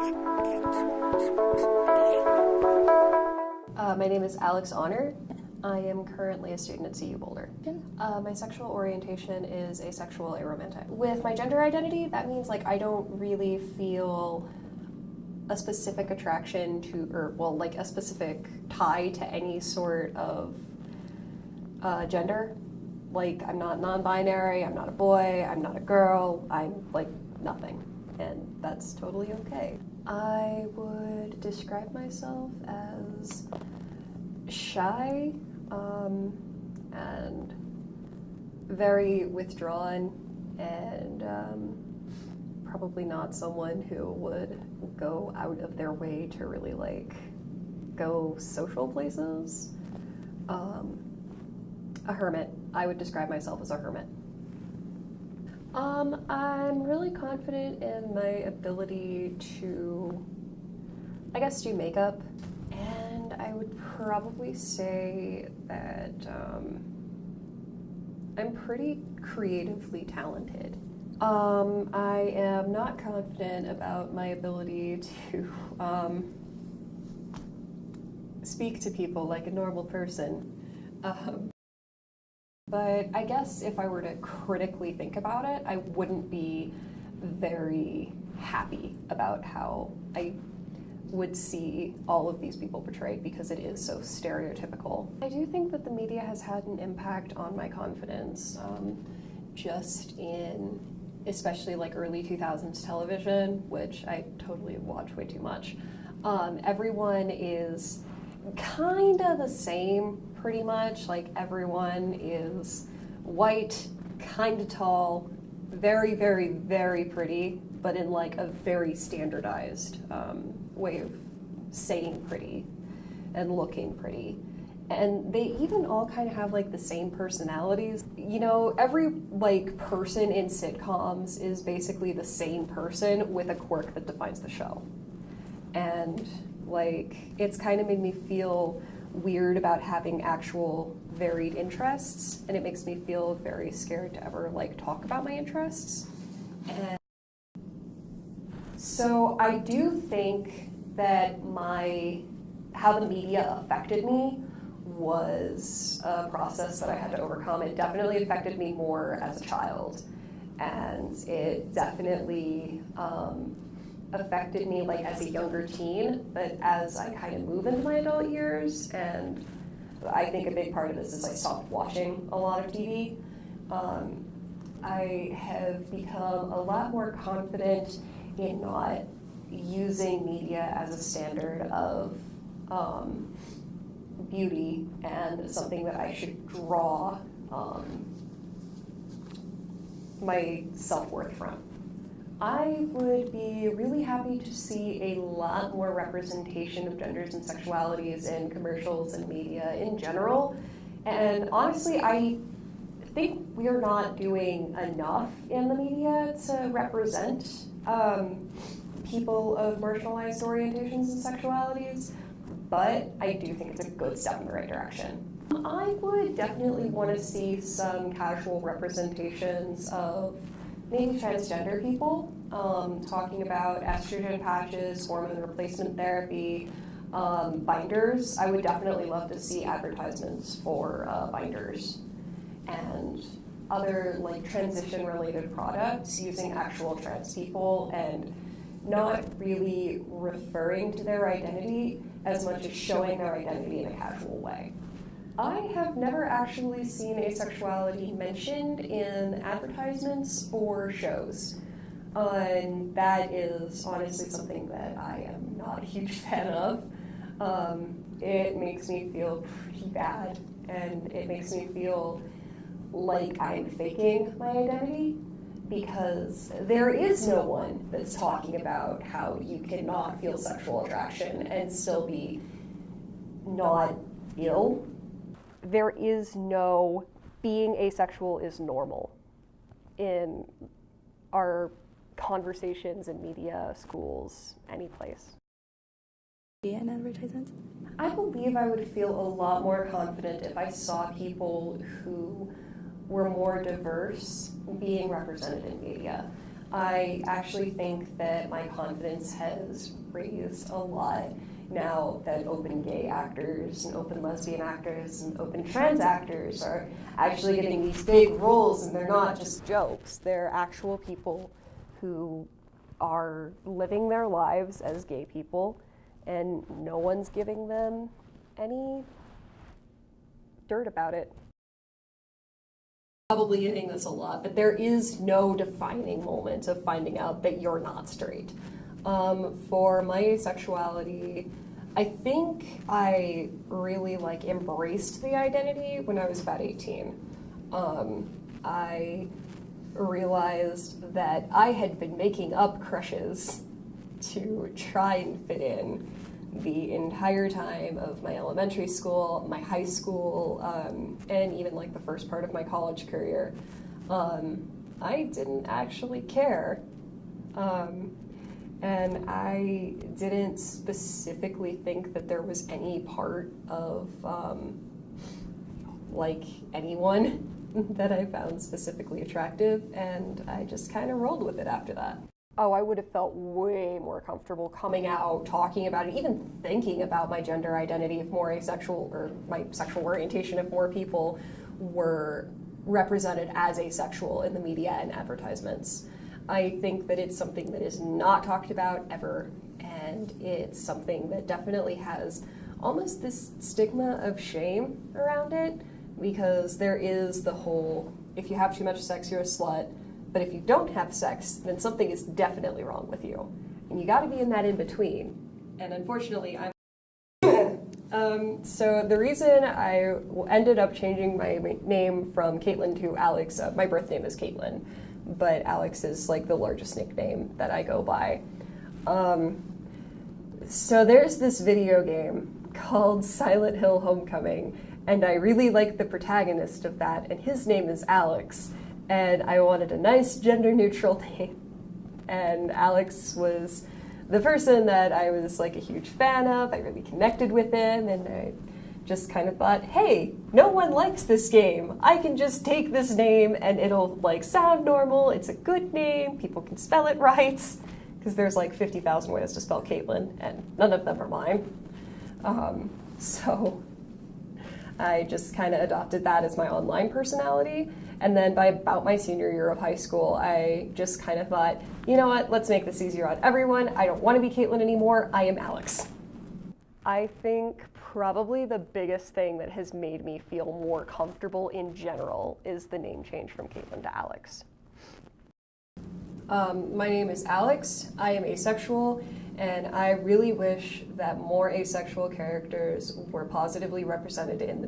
My name is Alex Honor. I am currently a student at CU Boulder. My sexual orientation is asexual aromantic. With my gender identity, that means I don't really feel a specific attraction to, or a specific tie to any sort of gender. I'm not non-binary, I'm not a boy, I'm not a girl, I'm nothing. And that's totally okay. I would describe myself as shy and very withdrawn, and probably not someone who would go out of their way to really go social places. A hermit. I would describe myself as a hermit. I'm really confident in my ability to, do makeup, and I would probably say that I'm pretty creatively talented. I am not confident about my ability to speak to people like a normal person. But I guess if I were to critically think about it, I wouldn't be very happy about how I would see all of these people portrayed, because it is so stereotypical. I do think that the media has had an impact on my confidence, just in especially early 2000s television, which I totally watch way too much. Everyone is kind of the same, pretty much. Everyone is white, kind of tall, very, very, very pretty, but in a very standardized way of saying pretty and looking pretty. And they even all kind of have the same personalities. Every person in sitcoms is basically the same person with a quirk that defines the show. And it's kind of made me feel weird about having actual varied interests, and it makes me feel very scared to ever talk about my interests. And so I do think that how the media affected me was a process that I had to overcome. It definitely affected me more as a child, and it definitely affected me as a younger teen, but as I kind of move into my adult years, and I think a big part of this is I stopped watching a lot of TV. I have become a lot more confident in not using media as a standard of beauty and something that I should draw my self-worth from. I would be really happy to see a lot more representation of genders and sexualities in commercials and media in general. And honestly, I think we're not doing enough in the media to represent people of marginalized orientations and sexualities, but I do think it's a good step in the right direction. I would definitely want to see some casual representations of maybe transgender people, talking about estrogen patches, hormone replacement therapy, binders. I would definitely love to see advertisements for binders and other transition-related products using actual trans people, and not really referring to their identity as much as showing their identity in a casual way. I have never actually seen asexuality mentioned in advertisements or shows. And that is honestly something that I am not a huge fan of. It makes me feel pretty bad, and it makes me feel like I'm faking my identity, because there is no one that's talking about how you cannot feel sexual attraction and still be not ill. There is no being asexual is normal in our conversations in media, schools, any place. In advertisements? I believe I would feel a lot more confident if I saw people who were more diverse being represented in media. I actually think that my confidence has raised a lot now that open gay actors and open lesbian actors and open trans actors are actually getting these big roles, and they're not just jokes. They're actual people who are living their lives as gay people, and no one's giving them any dirt about it. Probably hitting this a lot, but there is no defining moment of finding out that you're not straight. For my asexuality, I think I really embraced the identity when I was about 18. I realized that I had been making up crushes to try and fit in the entire time of my elementary school, my high school, and even the first part of my college career. I didn't actually care. And I didn't specifically think that there was any part of anyone that I found specifically attractive, and I just kind of rolled with it after that. Oh, I would have felt way more comfortable coming out, talking about it, even thinking about my gender identity if more asexual, or my sexual orientation, if more people were represented as asexual in the media and advertisements. I think that it's something that is not talked about ever, and it's something that definitely has almost this stigma of shame around it, because there is the whole, if you have too much sex, you're a slut, but if you don't have sex, then something is definitely wrong with you. And you gotta be in that in-between. And unfortunately, I'm so the reason I ended up changing my name from Caitlin to Alex, my birth name is Caitlin, but Alex is the largest nickname that I go by. So there's this video game called Silent Hill Homecoming, and I really like the protagonist of that, and his name is Alex, and I wanted a nice gender-neutral name, and Alex was the person that I was a huge fan of. I really connected with him, and I just kind of thought, hey, no one likes this game. I can just take this name and it'll sound normal. It's a good name. People can spell it right, because there's 50,000 ways to spell Caitlin, and none of them are mine. So I just kind of adopted that as my online personality. And then by about my senior year of high school, I just kind of thought, you know what, let's make this easier on everyone. I don't want to be Caitlin anymore. I am Alex. I think probably the biggest thing that has made me feel more comfortable in general is the name change from Caitlin to Alex. My name is Alex. I am asexual, and I really wish that more asexual characters were positively represented in the